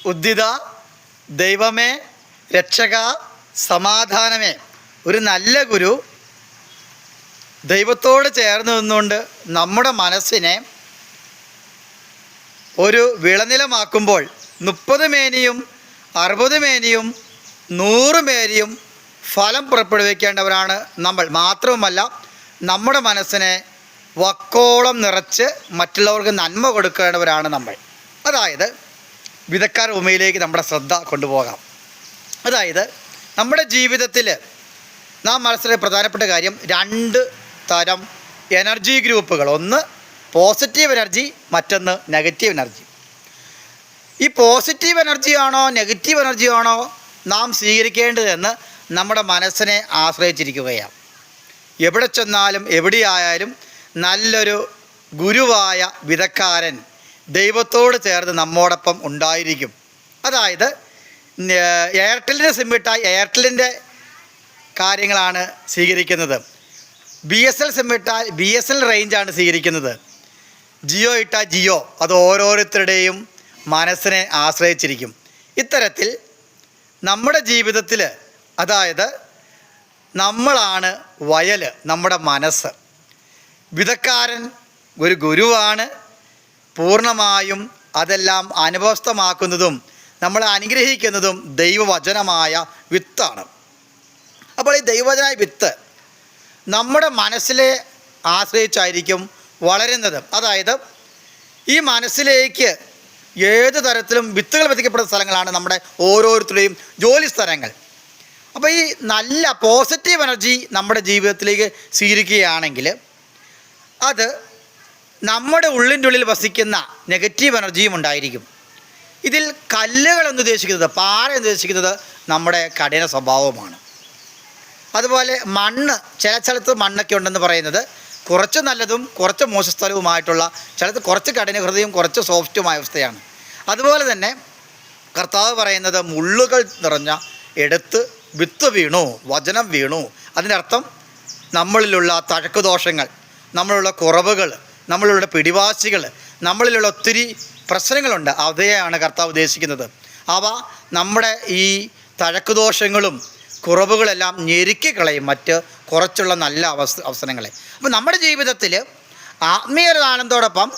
ഉദ്ധിത, ദൈവമേ, രക്ഷക, സമാധാനമേ. ഒരു നല്ല ഗുരു ദൈവത്തോട് ചേർന്ന് നിന്നുകൊണ്ട് നമ്മുടെ മനസ്സിനെ ഒരു വിളനിലമാക്കുമ്പോൾ 30 മേനിയും 60 മേനിയും 100 മേനിയും ഫലം പുറപ്പെടുവിക്കേണ്ടവരാണ് നമ്മൾ. മാത്രവുമല്ല, നമ്മുടെ മനസ്സിനെ വക്കോളം നിറച്ച് മറ്റുള്ളവർക്ക് നന്മ കൊടുക്കേണ്ടവരാണ് നമ്മൾ. അതായത് വിധക്കാര ഭൂമിയിലേക്ക് നമ്മുടെ ശ്രദ്ധ കൊണ്ടുപോകാം. അതായത് നമ്മുടെ ജീവിതത്തിൽ നാം മനസ്സിലാക്കിയ പ്രധാനപ്പെട്ട കാര്യം 2 തരം എനർജി ഗ്രൂപ്പുകൾ. ഒന്ന് പോസിറ്റീവ് എനർജി, മറ്റൊന്ന് നെഗറ്റീവ് എനർജി. ഈ പോസിറ്റീവ് എനർജിയാണോ നെഗറ്റീവ് എനർജിയാണോ നാം സ്വീകരിക്കേണ്ടതെന്ന് നമ്മുടെ മനസ്സിനെ ആശ്രയിച്ചിരിക്കുകയാണ്. എവിടെ ചെന്നാലും എവിടെയായാലും നല്ലൊരു ഗുരുവായ വിധക്കാരൻ ദൈവത്തോട് ചേർന്ന് നമ്മോടൊപ്പം ഉണ്ടായിരിക്കും. അതായത് എയർടെല്ലിൻ്റെ സിം ഇട്ടാൽ എയർടെല്ലിൻ്റെ കാര്യങ്ങളാണ് സ്വീകരിക്കുന്നത്. BSNL സിം ഇട്ടാൽ BSNL റേഞ്ചാണ് സ്വീകരിക്കുന്നത്. ജിയോ ഇട്ടാൽ ജിയോ. അത് ഓരോരുത്തരുടെയും മനസ്സിനെ ആശ്രയിച്ചിരിക്കും. ഇത്തരത്തിൽ നമ്മുടെ ജീവിതത്തിൽ, അതായത് നമ്മളാണ് വയൽ, നമ്മുടെ മനസ്സ്. വിധക്കാരൻ ഒരു ഗുരുവാണ്. പൂർണ്ണമായും അതെല്ലാം അനുഭവസ്ഥമാക്കുന്നതും നമ്മളെ അനുഗ്രഹിക്കുന്നതും ദൈവവചനമായ വിത്താണ്. അപ്പോൾ ഈ ദൈവവചനമായ വിത്ത് നമ്മുടെ മനസ്സിലെ ആശ്രയിച്ചായിരിക്കും വളരുന്നത്. അതായത് ഈ മനസ്സിലേക്ക് ഏത് തരത്തിലും വിത്തുകൾ വിതയ്ക്കപ്പെടുന്ന സ്ഥലങ്ങളാണ് നമ്മുടെ ഓരോരുത്തരുടെയും ജോലി സ്ഥലങ്ങൾ. അപ്പോൾ ഈ നല്ല പോസിറ്റീവ് എനർജി നമ്മുടെ ജീവിതത്തിലേക്ക് സ്വീകരിക്കുകയാണെങ്കിൽ അത് നമ്മുടെ ഉള്ളിൻ്റെ ഉള്ളിൽ വസിക്കുന്ന നെഗറ്റീവ് എനർജിയും ഉണ്ടായിരിക്കും. ഇതിൽ കല്ലുകളെന്ന് ഉദ്ദേശിക്കുന്നത്, പാറ എന്ന് ഉദ്ദേശിക്കുന്നത് നമ്മുടെ കഠിന സ്വഭാവമാണ്. അതുപോലെ മണ്ണ്, ചില സ്ഥലത്ത് മണ്ണൊക്കെ ഉണ്ടെന്ന് പറയുന്നത് കുറച്ച് നല്ലതും കുറച്ച് മോശസ്ഥലവുമായിട്ടുള്ള, ചിലത് കുറച്ച് കഠിനഹൃദയവും കുറച്ച് സോഫ്റ്റുമായ അവസ്ഥയാണ്. അതുപോലെ തന്നെ കർത്താവ് പറയുന്നത് മുള്ളുകൾ നിറഞ്ഞ എടുത്ത് വിത്ത് വീണു, വചനം വീണു. അതിൻ്റെ അർത്ഥം നമ്മളിലുള്ള തഴക്കുദോഷങ്ങൾ, നമ്മളിലുള്ള കുറവുകൾ, നമ്മളിലുള്ള പിടിവാശികൾ, നമ്മളിലുള്ള ഒത്തിരി പ്രശ്നങ്ങളുണ്ട്. അവയാണ് കർത്താവ് ഉദ്ദേശിക്കുന്നത്. അവ നമ്മുടെ ഈ തഴക്കുദോഷങ്ങളും കുറവുകളെല്ലാം ഞെരുക്കിക്കളയും മറ്റ് കുറച്ചുള്ള നല്ല അവസരങ്ങളെ. അപ്പോൾ നമ്മുടെ ജീവിതത്തിൽ ആത്മീയ ആനന്ദത്തോടൊപ്പം